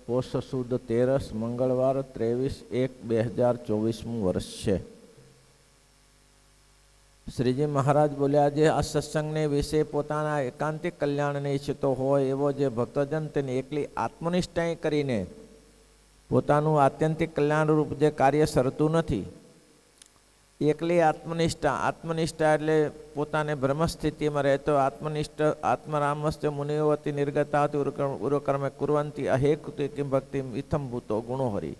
પોષ સુદ 13 મંગળવાર 23/1/2024 વર્ષ છે. શ્રીજી મહારાજ બોલ્યા, જે આ સત્સંગને વિશે પોતાના એકાંતિક કલ્યાણને ઈચ્છતો હોય એવો જે ભક્તજન તેને એકલી આત્મનિષ્ઠા કરીને પોતાનું આત્યંતિક કલ્યાણરૂપ જે કાર્ય સરતું નથી. એકલી આત્મનિષ્ઠા એટલે પોતાને બ્રહ્મસ્થિતિમાં રહેતો આત્મનિષ્ઠ આત્મરામસ્ય મુનિવતી નિર્ગતાતિ ઉરકર્મે કુર્વંતી અહેકૃતિ કિમ ભક્તિ ઇથમ ભૂતો ગુણોહરી.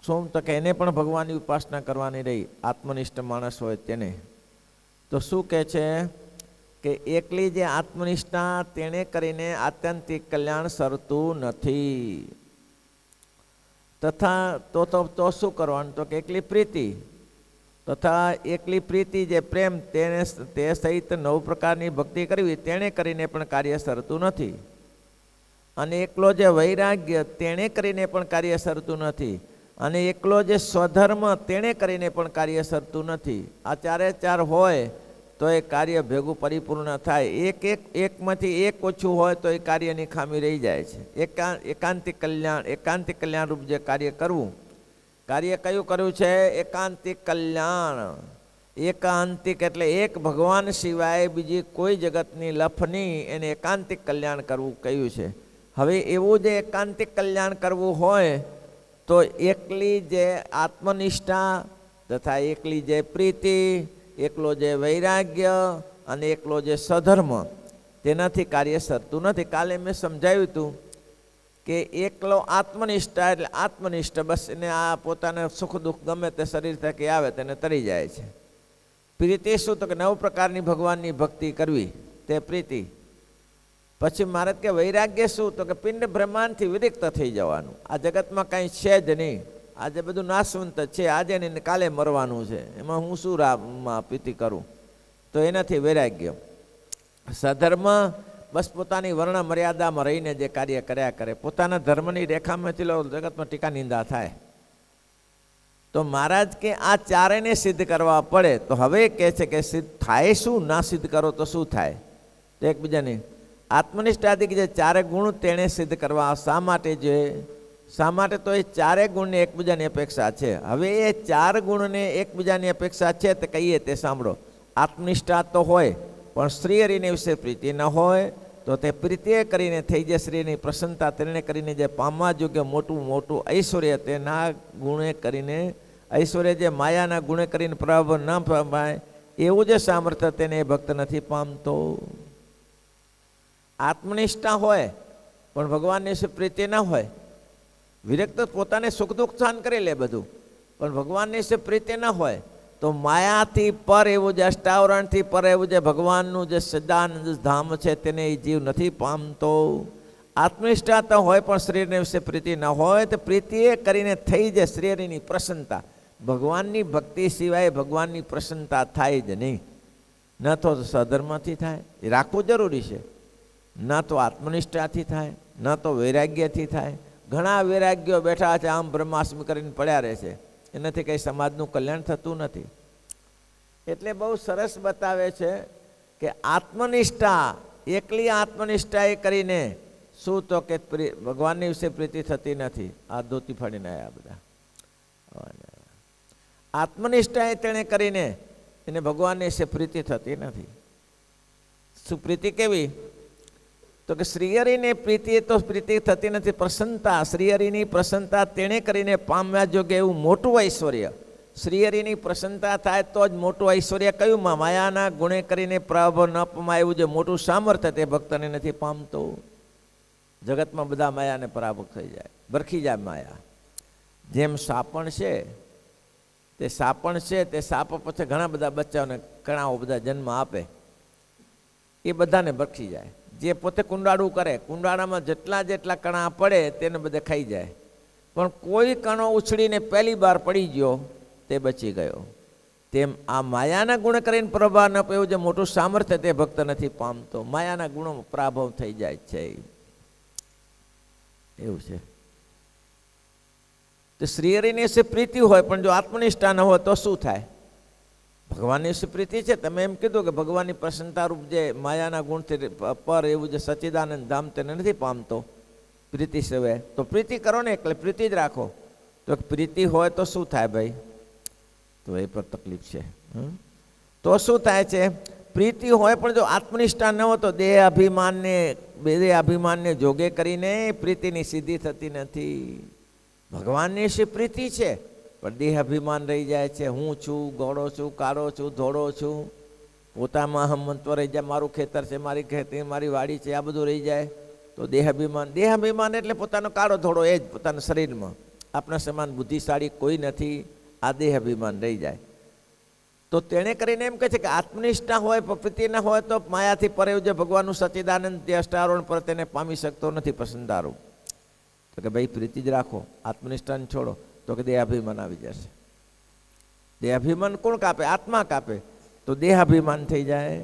સોમ તક એને પણ ભગવાનની ઉપાસના કરવાની રહી, આત્મનિષ્ઠ માણસ હોય તેને. તો શું કહે છે કે એકલી જે આત્મનિષ્ઠા તેને કરીને આત્યંતિક કલ્યાણ સરતું નથી. તથા તો શું કરવાનું? તો કે એકલી પ્રીતિ તથા એકલી પ્રીતિ જે પ્રેમ તે સહિત 9 પ્રકારની ભક્તિ કરવી તેણે કરીને પણ કાર્ય સરતું નથી. અને એકલો જે વૈરાગ્ય તેણે કરીને પણ કાર્ય સરતું નથી. અને એકલો જે સ્વધર્મ તેણે કરીને પણ કાર્ય સરતું નથી. આ ચાર હોય તો એ કાર્ય ભેગું પરિપૂર્ણ થાય. એકમાંથી એક ઓછું હોય તો એ કાર્યની ખામી રહી જાય છે. એકાંતિક કલ્યાણ રૂપ જે કાર્ય કરવું, કાર્ય કયું કર્યું છે? એકાંતિક કલ્યાણ. એકાંતિક એટલે એક ભગવાન સિવાય બીજી કોઈ જગતની લફની એને એકાંતિક કલ્યાણ કરવું કહ્યું છે. હવે એવું જે એકાંતિક કલ્યાણ કરવું હોય તો એકલી જે આત્મનિષ્ઠા તથા એકલી જે પ્રીતિ, એકલો જે વૈરાગ્ય અને એકલો જે સધર્મ તેનાથી કાર્ય સરતું નથી. કાલે મેં સમજાવ્યું હતું કે એકલો આત્મનિષ્ઠા એટલે આત્મનિષ્ઠ, બસ એને આ પોતાને સુખ દુઃખ ગમે તે શરીર થકી આવે તેને તરી જાય છે. પ્રીતિ શું? તો કે 9 પ્રકારની ભગવાનની ભક્તિ કરવી, તે પ્રીતિ. પછી મારે કે વૈરાગ્ય શું? તો કે પિંડ બ્રહ્માંડથી વિરક્ત થઈ જવાનું. આ જગતમાં કાંઈ છે જ નહીં, આજે બધું નાશવંત છે, આજે ને કાલે મરવાનું છે, એમાં હું શું રામમાં પ્રીતિ કરું? તો એનાથી વૈરાગ્ય. સધર્મ બસ પોતાની વર્ણ મર્યાદામાં રહીને જે કાર્ય કર્યા કરે, પોતાના ધર્મની રેખામાંથી જગતમાં ટીકા નિંદા થાય. તો મહારાજ કે આ ચારેયને સિદ્ધ કરવા પડે. તો હવે કહે છે કે સિદ્ધ થાય શું? ના સિદ્ધ કરો તો શું થાય? તો એકબીજાની આત્મનિષ્ઠાથી જે 4 ગુણ તેણે સિદ્ધ કરવા. શા માટે? તો એ 4 ગુણની એકબીજાની અપેક્ષા છે. હવે એ 4 ગુણને એકબીજાની અપેક્ષા છે તે કહીએ તે સાંભળો. આત્મનિષ્ઠા તો હોય પણ શ્રી હરિને વિશે પ્રીતિ ન હોય તો તે પ્રીતિએ કરીને થઈ જાય શ્રીની પ્રસન્નતા તેને કરીને જે પામવા યોગ્ય મોટું ઐશ્વર્ય તેના ગુણે કરીને, ઐશ્વર્ય જે માયાના ગુણે કરીને પ્રભાવ ન પામાય એવું જે સામર્થ્ય તેને ભક્ત નથી પામતો. આત્મનિષ્ઠા હોય પણ ભગવાનની વિશે પ્રીતિ ન હોય, વિરક્ત પોતાને સુખ દુઃખ સહન કરી લે બધું, પણ ભગવાનની વિશે પ્રીતિ ન હોય તો માયાથી પર એવું જે અષ્ટાવરણથી પર એવું જે ભગવાનનું જે સદાનંદ ધામ છે તેને એ જીવ નથી પામતો. આત્મનિષ્ઠા તો હોય પણ શરીરને વિશે પ્રીતિ ન હોય તો પ્રીતિએ કરીને થઈ જાય શરીરની પ્રસન્નતા. ભગવાનની ભક્તિ સિવાય ભગવાનની પ્રસન્નતા થાય જ નહીં. ન તો સધર્મથી થાય, એ રાખવું જરૂરી છે, ન તો આત્મનિષ્ઠાથી થાય, ન તો વૈરાગ્યથી થાય. ઘણા વૈરાગ્યો બેઠા છે આમ બ્રહ્માસ્મી કરીને પડ્યા રહે છે, એનાથી કંઈ સમાજનું કલ્યાણ થતું નથી. એટલે બહુ સરસ બતાવે છે કે આત્મનિષ્ઠા, એકલી આત્મનિષ્ઠા એ કરીને શું? તો કે ભગવાનની વિશે પ્રીતિ થતી નથી. આ ધોતી ફાડીને આવ્યા બધા. આત્મનિષ્ઠા એ તેણે કરીને એને ભગવાનની વિશે પ્રીતિ થતી નથી. શું પ્રીતિ કેવી? તો કે શ્રીહરિની પ્રીતિ તો પ્રીતિ થતી નથી. પ્રસન્નતા, શ્રીહરિની પ્રસન્નતા તેણે કરીને પામ્યા જોગે એવું મોટું ઐશ્વર્ય. શ્રીહરિની પ્રસન્નતા થાય તો જ મોટું ઐશ્વર્ય કયું? માયાના ગુણે કરીને પ્રભાવ ન પમાય એવું જે મોટું સામર્થ્ય તે ભક્તને નથી પામતો. જગતમાં બધા માયાને પરાભવ થઈ જાય, ભરખી જાય માયા. જેમ સાપણ છે તે સાપ પછી ઘણા બધા બચ્ચાઓને કણાઓ બધા જન્મ આપે, એ બધાને ભરખી જાય. જે પોતે કુંડાળું કરે, કુંડાળામાં જેટલા કણા પડે તેને બધે ખાઈ જાય, પણ કોઈ કણો ઉછળીને પહેલી વાર પડી ગયો તે બચી ગયો. તેમ આ માયાના ગુણ કરીને પ્રભાવ ન એવું જે મોટું સામર્થ્ય તે ભક્ત નથી પામતો. માયાના ગુણો પરાભવ થઈ જાય છે, એવું છે. તો શ્રીહરિની વિશે પ્રીતિ હોય પણ જો આત્મનિષ્ઠા ન હોય તો શું થાય? ભગવાનની વિશે પ્રીતિ છે, તમે એમ કીધું કે ભગવાનની પ્રસન્નતા રૂપ જે માયાના ગુણથી પર એવું જે સચ્ચિદાનંદ ધામ તેને નથી પામતો, પ્રીતિ સિવાય. તો પ્રીતિ કરો ને, એટલે પ્રીતિ જ રાખો. તો પ્રીતિ હોય તો શું થાય ભાઈ? તો એ પર તકલીફ છે. તો શું થાય છે? પ્રીતિ હોય પણ જો આત્મનિષ્ઠા ન હોય તો દેહ અભિમાનને જોગે કરીને પ્રીતિની સિદ્ધિ થતી નથી. ભગવાનની શે પ્રીતિ છે, પણ દેહ અભિમાન રહી જાય છે. હું છું, ગોળો છું, કાળો છું, ધોળો છું, પોતામાં અહમત્વ રહી જાય. મારું ખેતર છે, મારી ખેતી, મારી વાડી છે, આ બધું રહી જાય. તો દેહ અભિમાન એટલે પોતાનો કાળો ધોળો, એ જ પોતાના શરીરમાં. આપણા સમાન બુદ્ધિશાળી કોઈ નથી. આ દેહ અભિમાન રહી જાય. તો તેણે કરીને એમ કહે છે કે આત્મનિષ્ઠા હોય, પ્રીતિ ના હોય તો માયાથી પરે જે ભગવાનનું સચ્ચિદાનંદ તે અષ્ટારોહણ પર તેને પામી શકતો નથી પસંદારું. તો કે ભાઈ પ્રીતિ જ રાખો, આત્મનિષ્ઠાને છોડો. તો કે દેહાભિમાન આવી જશે. દેહાભિમાન કોણ કાપે? આત્મા કાપે. તો દેહાભિમાન થઈ જાય.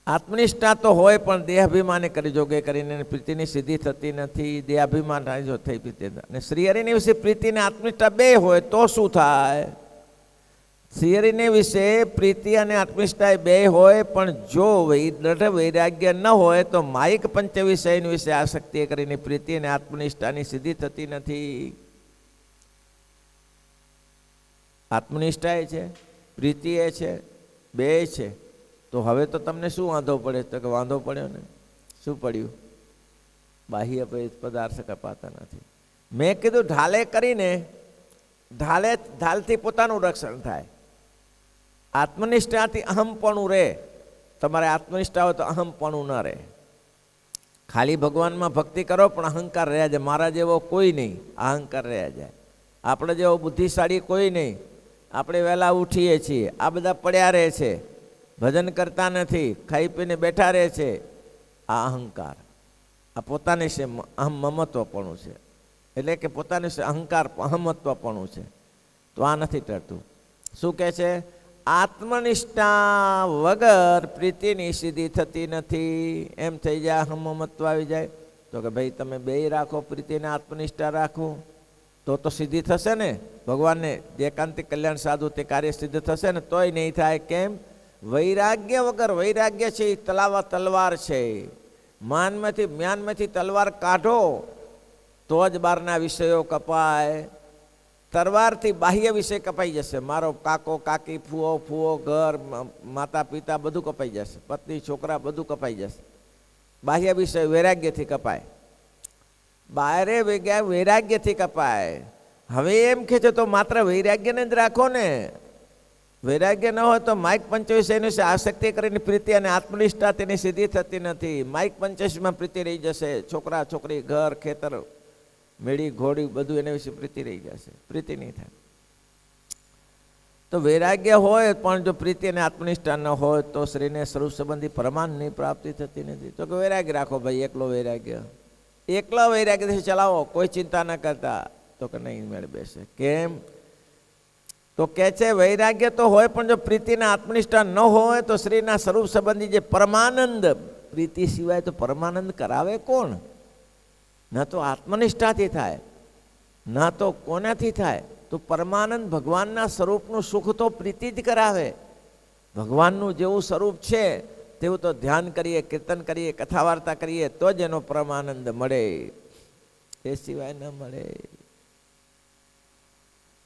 આત્મનિષ્ઠા તો હોય પણ દેહાભિમાને કરી જોગે કરીને પ્રીતિની સિદ્ધિ થતી નથી. દેહાભિમાન થઈ પ્રીતિ. અને શ્રીહરિને વિશે પ્રીતિ અને આત્મનિષ્ઠા બે હોય તો શું થાય? શ્રીહરિને વિશે પ્રીતિ અને આત્મનિષ્ઠા બે હોય પણ જો દ્રઢ વૈરાગ્ય ન હોય તો માયિક પંચ વિષય વિશે આસક્તિ કરીને પ્રીતિ અને આત્મનિષ્ઠાની સિદ્ધિ થતી નથી. આત્મનિષ્ઠા એ છે, પ્રીતિ એ છે, બે છે. તો હવે તો તમને શું વાંધો પડે? તો કે વાંધો પડ્યો ને. શું પડ્યું? બાહ્ય પદાર્થ કપાતા નથી. મેં કીધું ઢાલે કરીને ઢાલથી પોતાનું રક્ષણ થાય. આત્મનિષ્ઠાથી અહમપણું રહે. તમારે આત્મનિષ્ઠા હોય તો અહમપણું ન રહે. ખાલી ભગવાનમાં ભક્તિ કરો પણ અહંકાર રહ્યા જાય. મારા જેવો કોઈ નહીં, અહંકાર રહ્યા જાય. આપણે જેવો બુદ્ધિશાળી કોઈ નહીં. આપણે વહેલા ઉઠીએ છીએ, આ બધા પડ્યા રહે છે, ભજન કરતા નથી, ખાઈ પીને બેઠા રહે છે. આ અહંકાર, આ પોતાને છે મમત્વપણું છે. એટલે કે પોતાને છે અહંકાર, અહમત્વપણું છે. તો આ નથી ટળતું. શું કહે છે? આત્મનિષ્ઠા વગર પ્રીતિની સિદ્ધિ થતી નથી. એમ થઈ જાય, અહમત્વ આવી જાય. તો કે ભાઈ તમે બે રાખો, પ્રીતિને આત્મનિષ્ઠા રાખો, તો સિદ્ધિ થશે ને. ભગવાનને જે એકાંતિક કલ્યાણ સાધુ તે કાર્ય સિદ્ધ થશે ને. તોય નહીં થાય. કેમ? વૈરાગ્ય વગર. વૈરાગ્ય છે એ તલવાર છે. મ્યાનમાંથી તલવાર કાઢો તો જ બહારના વિષયો કપાય. તલવારથી બાહ્ય વિષય કપાઈ જશે. મારો કાકો કાકી, ફૂવો ઘર, માતા પિતા બધું કપાઈ જશે. પત્ની છોકરા બધું કપાઈ જશે. બાહ્ય વિષય વૈરાગ્યથી કપાય. બારે વૈરાગ્યથી કપાય. હવે એમ કે છે તો માત્ર વૈરાગ્યને જ રાખો ને. વૈરાગ્ય ન હોય તો માઇક પંચવિષયની આસક્તિ કરીને પ્રીતિ અને આત્મનિષ્ઠા તેની સિદ્ધિ થતી નથી. માઇક પંચવિષયમાં પ્રીતિ રહી જશે. છોકરા છોકરી, ઘર, ખેતર, મેળી ઘોડી બધું એના વિશે પ્રીતિ રહી જશે. પ્રીતિ નહીં થાય. તો વૈરાગ્ય હોય પણ જો પ્રીતિ અને આત્મનિષ્ઠા ન હોય તો શ્રીને સ્વરૂપ સંબંધી પરમાનંદની પ્રાપ્તિ થતી નથી. તો કે વૈરાગ્ય રાખો ભાઈ, એકલો વૈરાગ્ય. એકલા વૈરાગ્યથી ચલાવો, કોઈ ચિંતા ન કરતા. તો કે નહીં મેળ બેસે. કેમ? તો કે છે વૈરાગ્ય તો હોય પણ જો પ્રીતિના આત્મનિષ્ઠા ન હોય તો શ્રીના સ્વરૂપ સંબંધી જે પરમાનંદ, પ્રીતિ સિવાય તો પરમાનંદ કરાવે કોણ? ન તો આત્મનિષ્ઠાથી થાય, ન તો કોનાથી થાય? તો પરમાનંદ ભગવાનના સ્વરૂપનું સુખ તો પ્રીતિ જ કરાવે. ભગવાનનું જેવું સ્વરૂપ છે તેવું તો ધ્યાન કરીએ, કીર્તન કરીએ, કથા વાર્તા કરીએ તો જ એનો પરમાનંદ મળે. એ સિવાય ન મળે.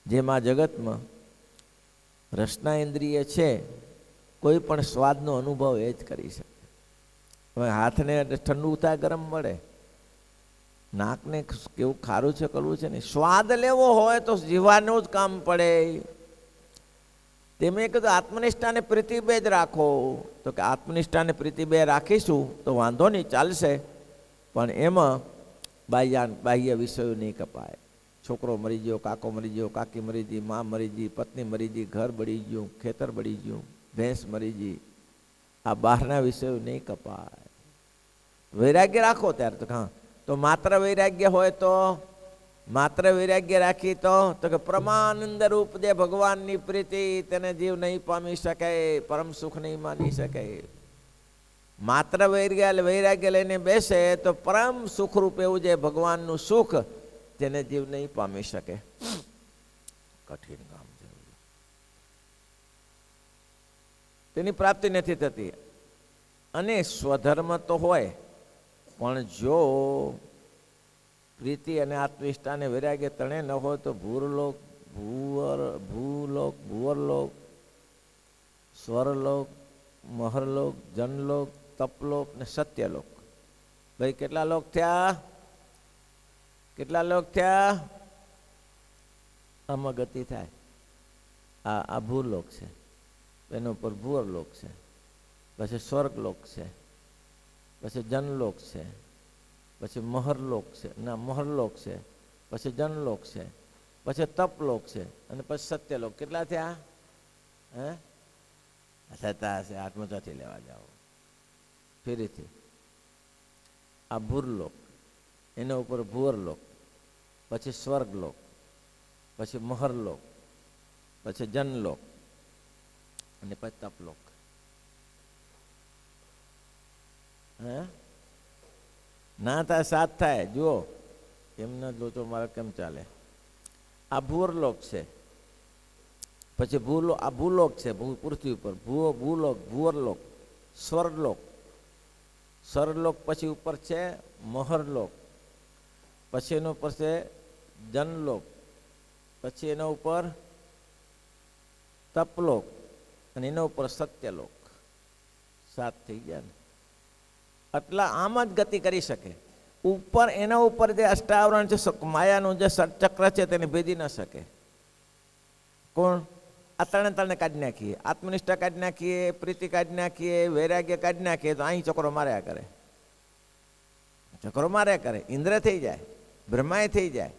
જેમાં જગતમાં રસના ઇન્દ્રિય છે, કોઈ પણ સ્વાદનો અનુભવ એ જ કરી શકે. હવે હાથને ઠંડુ થાય, ગરમ મળે. નાકને કેવું ખારું છે, કરવું છે ને. સ્વાદ લેવો હોય તો જીવાનું જ કામ પડે. તેમે કીધું આત્મનિષ્ઠાને પ્રીતિ બે જ રાખો. તો કે આત્મનિષ્ઠાને પ્રીતિ બે રાખીશું તો વાંધો નહીં, ચાલશે. પણ એમાં બાહ્ય વિષયો નહીં કપાય. છોકરો મરી ગયો, કાકો મરી ગયો, કાકી મરી ગઈ, મા મરી ગઈ, પત્ની મરી ગઈ, ઘર બળી ગયું, ખેતર બળી ગયું, ભેંસ મરી ગઈ. આ બહારના વિષયો નહીં કપાય. વૈરાગ્ય રાખો ત્યારે તો હા. તો માત્ર વૈરાગ્ય હોય તો માત્ર વૈરાગ્ય રાખી તો કે પરમાનંદ રૂપ જે ભગવાનની પ્રીતિ તેને જીવ નહીં પામી શકે, પરમ સુખ નહીં માની શકે. માત્ર વૈરાગ્ય લઈને બેસે તો પરમ સુખરૂપ એવું જે ભગવાનનું સુખ તેને જીવ નહીં પામી શકે. કઠિન કામ છે. તેની પ્રાપ્તિ નથી થતી. અને સ્વધર્મ તો હોય, પણ જો પ્રીતિ અને આત્મનિષ્ઠા અને વૈરાગ્ય ત્રણે ન હોય તો ભૂરલોક, ભુવરલોક, સ્વરલોક, મહરલોક, જનલોક, તપલોક ને સત્યલોક. ભાઈ કેટલા લોક થયા? કેટલા લોક થયા? આમાં ગતિ થાય. આ ભૂલોક છે, એના ઉપર ભુવરલોક છે, પછી સ્વર્ગલોક છે, પછી જનલોક છે, પછી મહરલોક છે, ના મહરલોક છે, પછી જનલોક છે, પછી તપલોક છે અને પછી સત્યલોક. કેટલા થયા? હે થતા હશે. આત્મચાથી લેવા જાઓ ફરીથી. આ ભૂરલોક, એના ઉપર ભુવરલોક, પછી સ્વર્ગલોક, પછી મહરલોક, પછી જનલોક અને પછી તપલોક. હે ના થાય 7 થાય. જુઓ એમના લોચો મારે કેમ ચાલે. આ ભુવરલોક છે, પછી આ ભૂલોક છે, પૃથ્વી ઉપર ભૂલોક, ભુવરલોક, સ્વર્ગલોક, સ્વર્ગલોક, પછી ઉપર છે મહરલોક, પછી એના ઉપર છે જનલોક, પછી એના ઉપર તપલોક અને એના ઉપર સત્યલોક. 7 થઈ ગયા ને. એટલા આમ જ ગતિ કરી શકે. ઉપર એના ઉપર જે અષ્ટાવરણ છે, માયાનું જે ચક્ર છે, તેને ભેદી ન શકે. કોણ? આ ત્રણે કાઢી નાખીએ, આત્મનિષ્ઠા કાઢી નાખીએ, પ્રીતિ કાઢી નાખીએ, વૈરાગ્ય કાઢી નાખીએ, તો અહીં ચક્રો માર્યા કરે. ચક્રો માર્યા કરે. ઇન્દ્ર થઈ જાય, બ્રહ્માએ થઈ જાય,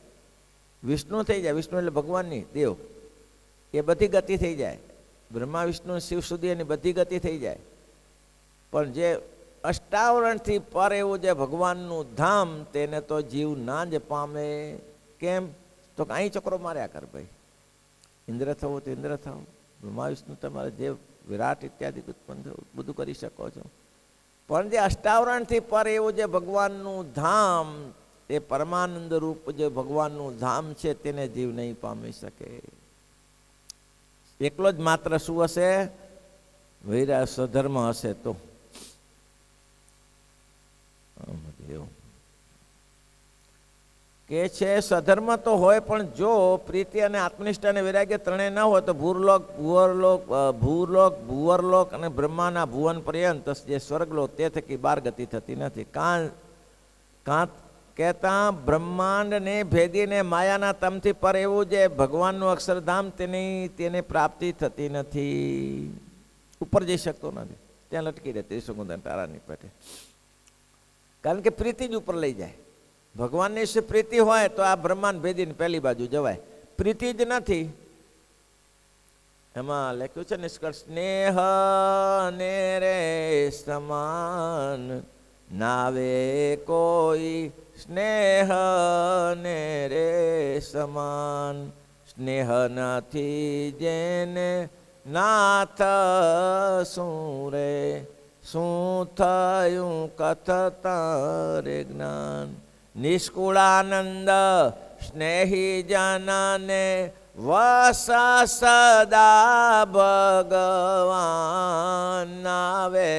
વિષ્ણુ થઈ જાય. વિષ્ણુ એટલે ભગવાનની દેવ. એ બધી ગતિ થઈ જાય. બ્રહ્મા, વિષ્ણુ, શિવ સુધી એની બધી ગતિ થઈ જાય. પણ જે અષ્ટાવરણથી પર એવું જે ભગવાનનું ધામ, તેને તો જીવ ના જ પામે. કેમ? તો અહીં ચક્રો માર્યા કર ભાઈ. ઇન્દ્ર થવું તો ઇન્દ્ર થવું, બ્રહ્મા વિષ્ણુ તમારે જે વિરાટ ઇત્યાદિ ઉત્પન્ન થવું બધું કરી શકો છો. પણ જે અષ્ટાવરણથી પર એવું જે ભગવાનનું ધામ, એ પરમાનંદ રૂપ જે ભગવાનનું ધામ છે, તેને જીવ નહીં પામી શકે. એકલો જ માત્ર શું હશે? વૈરાગ્ય, સ્વધર્મ હશે તો. કે છે સ્વધર્મ તો હોય, પણ જો પ્રીતિ અને આત્મનિષ્ઠા અને વૈરાગ્ય ત્રણેય ન હોય તો ભૂવરલોક અને બ્રહ્માના ભુવન પર્યંત જે સ્વર્ગલોક, તે થકી બાર ગતિ થતી નથી. કાં કહેતા બ્રહ્માંડને ભેદીને માયાના તમથી પર એવું જે ભગવાનનું અક્ષરધામ, તેને પ્રાપ્તિ થતી નથી. ઉપર જઈ શકતો નથી, ત્યાં લટકી રહે ત્રિશુગુંદર તારાની પેટે. કારણ કે પ્રીતિ જ ઉપર લઈ જાય. ભગવાનની વિશે પ્રીતિ હોય તો આ બ્રહ્માંડ ભેદીને પહેલી બાજુ જવાય. પ્રીતિ જ નથી. એમાં લખ્યું છે નિષ્કર્ષ, સ્નેહ ને રે સમાન નાવે કોઈ, સ્નેહ ને રે સમાન. સ્નેહ નથી જેને નાથ શું રે, શું થયું કથતા રે જ્ઞાન. નિષ્કુળાનંદ સ્નેહી જનને વસ સદા ભગવાન નાવે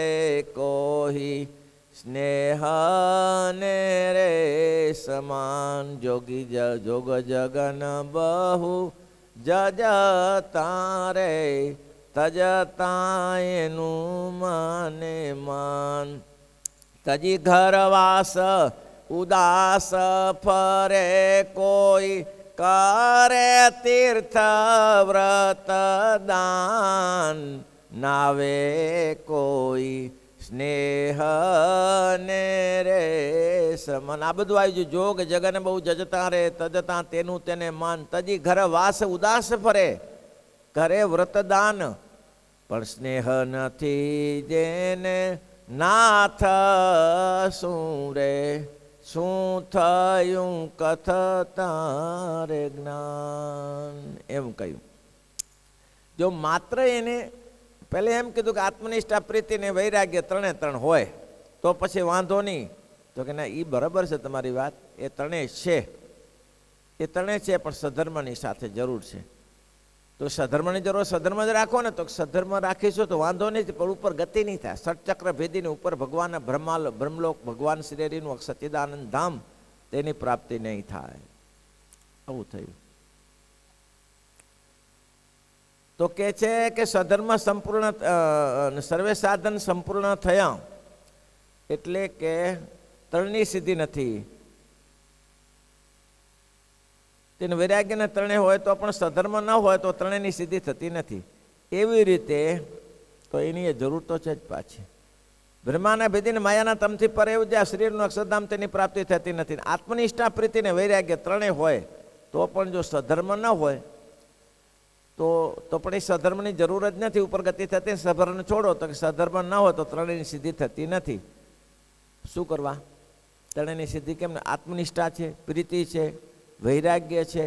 કોઈ, સ્નેહ ને રે સમાન. જોગ જગન બહુ જજતા રે, તજતા એનું માને માન. તજી ઘરવાસ ઉદાસ ફરે કોઈ, કરે તીર્થ વ્રત દાન નાવે કોઈ, સ્નેહ ને રે સમાન. આ બધું આવ્યું. જોગ જગન બહુ જજતા રે, તજતા તેનું તેને માન. તજી ઘર વાસ ઉદાસ ફરે, કરે વ્રતદાન, પણ સ્નેહ નથી જેને નાથ શું રે, શું થયું કથતા રે જ્ઞાન. એમ કહ્યું. જો માત્ર એને પહેલે એમ કીધું કે આત્મનિષ્ઠા, પ્રીતિ ને વૈરાગ્ય ત્રણ હોય તો પછી વાંધો નહીં. તો કે ના, એ બરાબર છે તમારી વાત, એ ત્રણેય છે, પણ સધર્મની સાથે જરૂર છે. તો સધર્મની જરૂર સધર્મ જ રાખો ને, તો સધર્મ રાખીશું તો વાંધો નહીં, પણ ઉપર ગતિ નહીં થાય. ષટચક્ર ભેદીને ઉપર ભગવાનના બ્રહ્મલોક, ભગવાન શ્રીહરિનું સચ્ચિદાનંદ ધામ, તેની પ્રાપ્તિ નહીં થાય. આવું થયું. તો કે છે કે સધર્મ સંપૂર્ણ, સર્વે સાધન સંપૂર્ણ થયા એટલે કે ત્રણની સિદ્ધિ નથી. તેને વૈરાગ્યના ત્રણે હોય તો પણ સધર્મ ન હોય તો ત્રણેયની સિદ્ધિ થતી નથી. એવી રીતે તો એની જરૂર તો છે જ પાછી. બ્રહ્માના ભેદીને માયાના તમથી પર એવું જ્યાં શરીરનું અક્ષરધામ તેની પ્રાપ્તિ થતી નથી. આત્મનિષ્ઠા, પ્રીતિ ને વૈરાગ્ય ત્રણેય હોય તો પણ જો સધર્મ ન હોય તો પણ એ સધર્મની જરૂર જ નથી, ઉપર ગતિ થતી. સધર્મ છોડો તો સધર્મ ન હોય તો ત્રણેયની સિદ્ધિ થતી નથી. શું કરવા? ત્રણેયની સિદ્ધિ કેમ? આત્મનિષ્ઠા છે, પ્રીતિ છે, વૈરાગ્ય છે.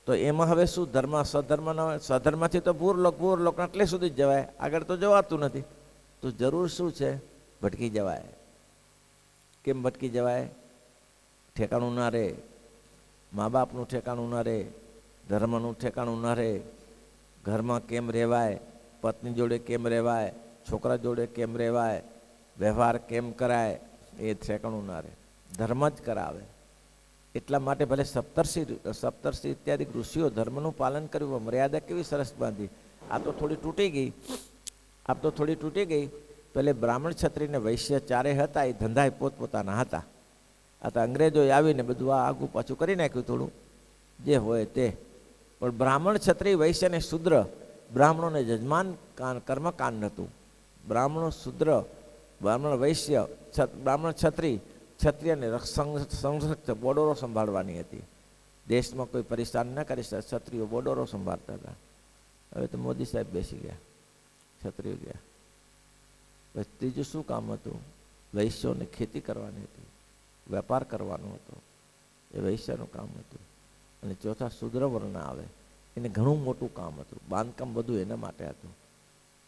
તો એમાં હવે શું ધર્મ સધર્મ ન હોય? સધર્મથી તો ભૂરલોક એટલે સુધી જ જવાય, આગળ તો જવાતું નથી. તો જરૂર શું છે? ભટકી જવાય. કેમ ભટકી જવાય? ઠેકાણું ના રહે, મા બાપનું ઠેકાણું ના રહે, ધર્મનું ઠેકાણું ના રહે, ઘરમાં કેમ રહેવાય, પત્ની જોડે કેમ રહેવાય, છોકરા જોડે કેમ રહેવાય, વ્યવહાર કેમ કરાય, એ ઠેકાણું ના રહે. ધર્મ જ કરાવે. એટલા માટે ભલે સપ્તર્ષિ ઇત્યાદિ ઋષિઓ ધર્મનું પાલન કર્યું, મર્યાદા કેવી સરસ બાંધી. આ તો થોડી તૂટી ગઈ. પેલે બ્રાહ્મણ, ક્ષત્રિય ને વૈશ્ય ચારે હતા, એ ધંધા પોતપોતાના હતા. આ તો અંગ્રેજોએ આવીને બધું આ આગું પાછું કરી નાખ્યું થોડું, જે હોય તે. પણ બ્રાહ્મણ, ક્ષત્રિય, વૈશ્ય ને શૂદ્ર, બ્રાહ્મણોને જજમાન કર્મકાંડ નહોતું. બ્રાહ્મણો શૂદ્ર, બ્રાહ્મણ વૈશ્ય, બ્રાહ્મણ ક્ષત્રિયને સંરક્ષક બોડોરો સંભાળવાની હતી. દેશમાં કોઈ પરેશાન ન કરી શકે, ક્ષત્રિયો બોડોરો સંભાળતા હતા. હવે તો મોદી સાહેબ બેસી ગયા, ક્ષત્રિયો ગયા. પછી ત્રીજું શું કામ હતું? વૈશ્યોને ખેતી કરવાની હતી, વેપાર કરવાનો હતો, એ વૈશ્યનું કામ હતું. અને ચોથા શૂદ્ર વર્ણ આવે, એને ઘણું મોટું કામ હતું, બાંધકામ બધું એના માટે હતું.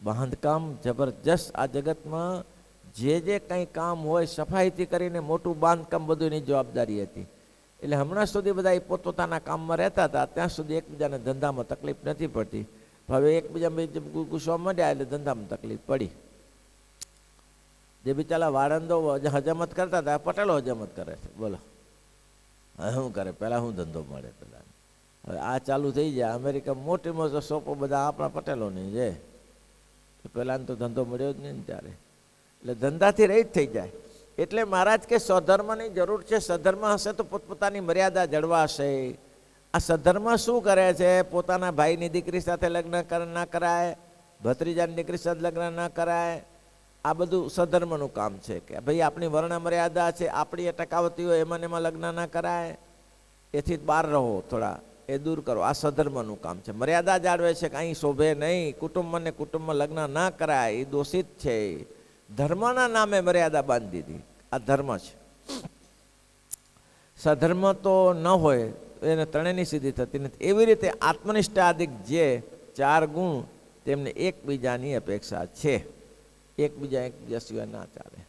બાંધકામ જબરજસ્ત. આ જગતમાં જે કંઈ કામ હોય સફાઈથી કરીને મોટું બાંધકામ બધું એની જવાબદારી હતી. એટલે હમણાં સુધી બધા એ પોતપોતાના કામમાં રહેતા હતા, ત્યાં સુધી એકબીજાને ધંધામાં તકલીફ નથી પડતી. હવે એકબીજા ગુસ્સો મળ્યા એટલે ધંધામાં તકલીફ પડી. જે બિચારા વાળંદો હજામત કરતા હતા, પટેલો હજામત કરે છે. બોલો હવે શું કરે? પહેલાં શું ધંધો મળે પેલા? હવે આ ચાલુ થઈ જાય. અમેરિકા મોટી મોટો શોપો બધા આપણા પટેલોની છે. પહેલાંને તો ધંધો મળ્યો જ નહીં ને ત્યારે, એટલે ધંધાથી રહિત થઈ જાય. એટલે મહારાજ કે સ્વધર્મની જરૂર છે. સધર્મ હશે તો પોતપોતાની મર્યાદા જળવાશે. આ સધર્મ શું કરે છે? પોતાના ભાઈની દીકરી સાથે લગ્ન ના કરાય, ભત્રીજાની દીકરી સાથે લગ્ન ના કરાય. આ બધું સધર્મનું કામ છે. કે ભાઈ આપણી વર્ણ મર્યાદા છે, આપણી એ ટકાવતી હોય એમાં લગ્ન ના કરાય. એથી બહાર રહો, થોડા એ દૂર કરો. આ સધર્મનું કામ છે. મર્યાદા જાળવે છે કે અહીં શોભે નહીં, કુટુંબને કુટુંબમાં લગ્ન ના કરાય, એ દોષિત છે. ધર્મના નામે મર્યાદા બાંધી દીધી. આ ધર્મ છે. સધર્મ તો ન હોય એને ત્રણેયની સિદ્ધિ થતી નથી. એવી રીતે આત્મનિષ્ઠા આદિક જે ચાર ગુણ તેમને એકબીજાની અપેક્ષા છે. એકબીજા સિવાય ના ચાલે.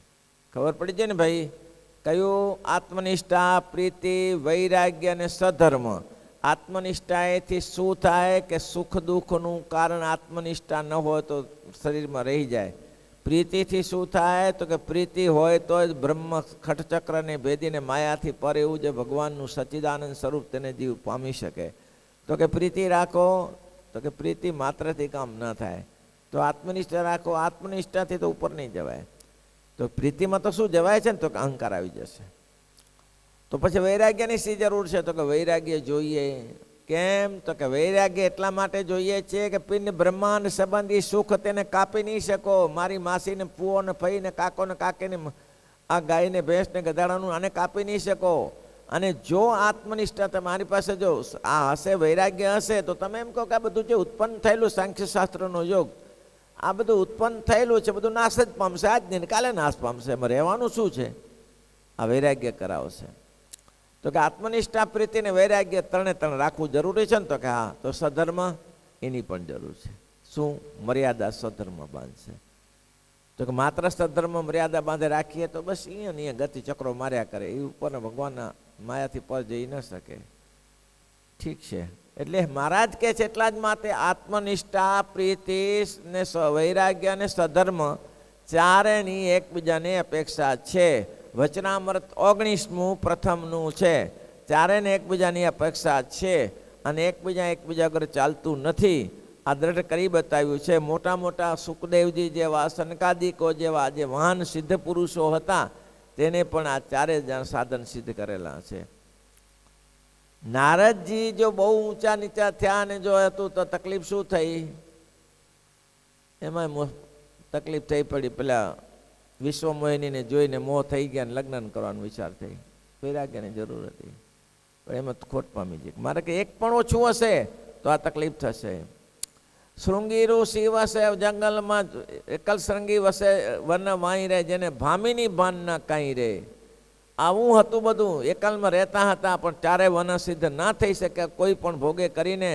ખબર પડી જાય ને ભાઈ, કયું? આત્મનિષ્ઠા, પ્રીતિ, વૈરાગ્ય અને સધર્મ. આત્મનિષ્ઠાએથી શું થાય કે સુખ દુઃખનું કારણ આત્મનિષ્ઠા ન હોય તો શરીરમાં રહી જાય. પ્રીતિથી શું થાય તો કે પ્રીતિ હોય તો જ બ્રહ્મ ખટચક્રને ભેદીને માયાથી પર એવું જે ભગવાનનું સચ્ચિદાનંદ સ્વરૂપ તેને જીવ પામી શકે. તો કે પ્રીતિ રાખો, તો કે પ્રીતિ માત્રથી કામ ન થાય. તો આત્મનિષ્ઠા રાખો, આત્મનિષ્ઠાથી તો ઉપર નહીં જવાય. તો પ્રીતિમાં તો શું જવાય છે ને? તો કે અહંકાર આવી જશે. તો પછી વૈરાગ્યની શી જરૂર છે? તો કે વૈરાગ્ય જોઈએ. કેમ? તો કે વૈરાગ્ય એટલા માટે જોઈએ છે કે પિંડ બ્રહ્માંડ સંબંધી સુખ તેને કાપી નહીં શકો. મારી માસીને, પુઓ ને, ફઈ ને, કાકો ને, કાકીને, આ ગાયને, ભેંસને, ગધાડાનું આને કાપી નહીં શકો. અને જો આત્મનિષ્ઠા તમારી પાસે જો આ હશે, વૈરાગ્ય હશે, તો તમે એમ કહો કે આ બધું જે ઉત્પન્ન થયેલું સાંખ્યશાસ્ત્રનો યોગ, આ બધું ઉત્પન્ન થયેલું છે, બધું નાશ જ પામશે. આજ નહીં કાલે નાશ પામશે. એમાં રહેવાનું શું છે? આ વૈરાગ્ય કરાવશે. તો કે આત્મનિષ્ઠા, પ્રીતિ ને વૈરાગ્ય ત્રણે ત્રણ રાખવું જરૂરી છે ને? તો કે હા. તો સધર્મ એની પણ જરૂર છે. શું? મર્યાદા સધર્મ બાંધશે. તો કે માત્ર સધર્મ મર્યાદા બાંધે રાખીએ તો બસ અહીંયા ગતિ ચક્રો માર્યા કરે. એ ઉપર ભગવાનના માયાથી પર જઈ ન શકે. ઠીક છે. એટલે મહારાજ કે છે એટલા જ માટે આત્મનિષ્ઠા, પ્રીતિ ને વૈરાગ્ય અને સધર્મ ચારેની એકબીજાની અપેક્ષા છે. વચનામૃત 19મું પ્રથમનું છે. ચારેને એકબીજાની અપેક્ષા છે અને એકબીજા વગર ચાલતું નથી. આ દ્રઢ કરી બતાવ્યું છે. મોટા મોટા સુખદેવજી જેવા, સનકાદિકો જેવા જે મહાન સિદ્ધ પુરુષો હતા તેને પણ આ ચારે સાધન સિદ્ધ કરેલા છે. નારદજી જો બહુ ઊંચા નીચા થયા અને જો હતું તો તકલીફ શું થઈ? એમાં તકલીફ થઈ પડી. પેલા વિશ્વમોહિનીને જોઈને મોહ થઈ ગયા ને લગ્ન કરવાનો વિચાર થઈ. વૈરાગ્યની જરૂર હતી પણ એમાં ખોટ પામી ગઈ. મારે કે એક પણ ઓછું હશે તો આ તકલીફ થશે. શૃંગી ઋષિ વસે જંગલમાં, એકલ શૃંગી વસે વન વાઈ રહે, જેને ભામીની ભાન ના કાંઈ રે. આવું હતું બધું. એકલમાં રહેતા હતા પણ ચારે વન સિદ્ધ ના થઈ શકે કોઈ પણ ભોગે કરીને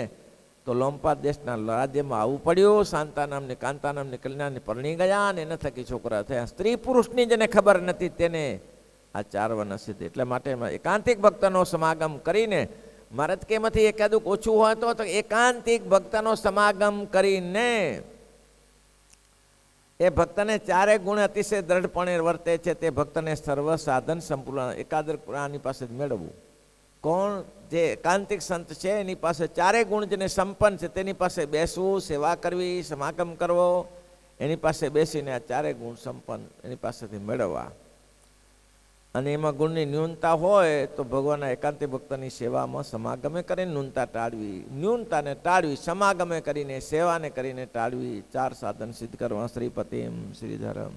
તો લોમ્પાદ દેશના રાજ્યમાં આવવું પડ્યું. શાંતા નામની, કાંતા નામની કલ્યાણની પરણી ગયા અને એના થકી છોકરા થયા. સ્ત્રી પુરુષની જેને ખબર નથી તેને આ ચાર વન સિદ્ધ. એટલે માટે એકાંતિક ભક્તનો સમાગમ કરીને, મહારાજ કે એમાંથી એકાદું ઓછું હોય તો એકાંતિક ભક્તનો સમાગમ કરીને એ ભક્તને ચારે ગુણ અતિશય દ્રઢપણે વર્તે છે. તે ભક્તને સર્વ સાધન સંપૂર્ણ એકાદર આની પાસે જ મેળવવું. કોણ? જે એકાંતિક સંત છે એની પાસે ચારે ગુણ જેને સંપન્ન છે તેની પાસે બેસવું, સેવા કરવી, સમાગમ કરવો, એની પાસે બેસીને આ ચારે ગુણ સંપન્ન એની પાસેથી મેળવવા. અને એમાં ગુણની ન્યૂનતા હોય તો ભગવાનના એકાંતિક ભક્તની સેવામાં સમાગમે કરીને ન્યૂનતા ટાળવી, ન્યૂનતાને ટાળવી, સમાગમે કરીને સેવાને કરીને ટાળવી. ચાર સાધન સિદ્ધ કરવા. શ્રીપતિમ શ્રીધરમ.